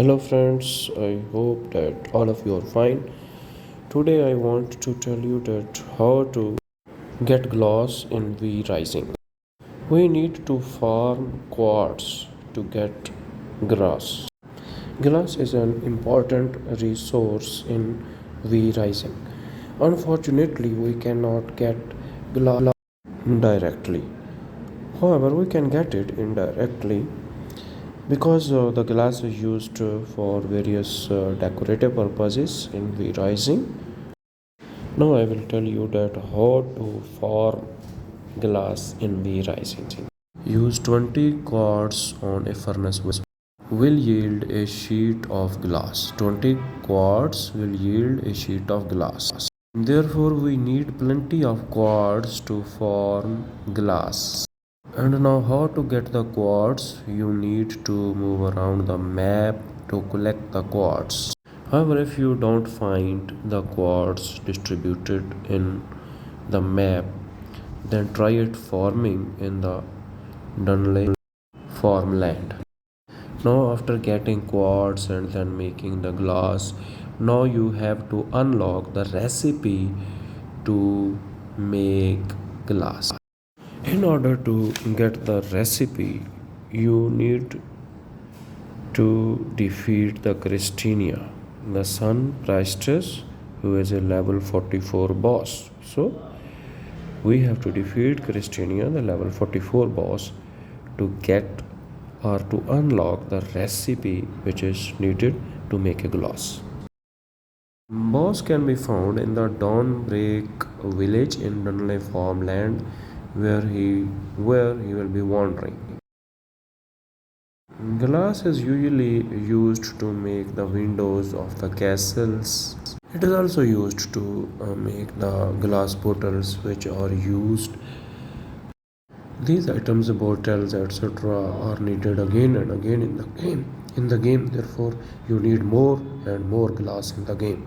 Hello friends, I hope that all of you are fine. Today I want to tell you that how to get glass in V rising. We need to farm quartz to get glass. Glass is an important resource in V rising. Unfortunately, we cannot get glass directly. However, we can get it indirectly because the glass is used for various decorative purposes in the rising. Now I will tell you that how to form glass in the rising. Use 20 quarts on a furnace will yield a sheet of glass. 20 quarts will yield a sheet of glass. Therefore, we need plenty of quarts to form glass. And now how to get the quartz? You need to move around the map to collect the quartz. However, if you don't find the quartz distributed in the map, then try it farming in the Dunley farmland. Now after getting quartz and then making the glass, now you have to unlock the recipe to make glass. In order to get the recipe, you need to defeat the Christina, the sun priestess, who is a level 44 boss. So, we have to defeat Christina, the level 44 boss, to get or to unlock the recipe which is needed to make a gloss. Boss can be found in the Dawnbreak village in Dunley farmland where he will be wandering. Glass is usually used to make the windows of the castles. It is also used to make the glass bottles which are used. These items, bottles, etc., are needed again and again in the game. Therefore, you need more and more glass in the game.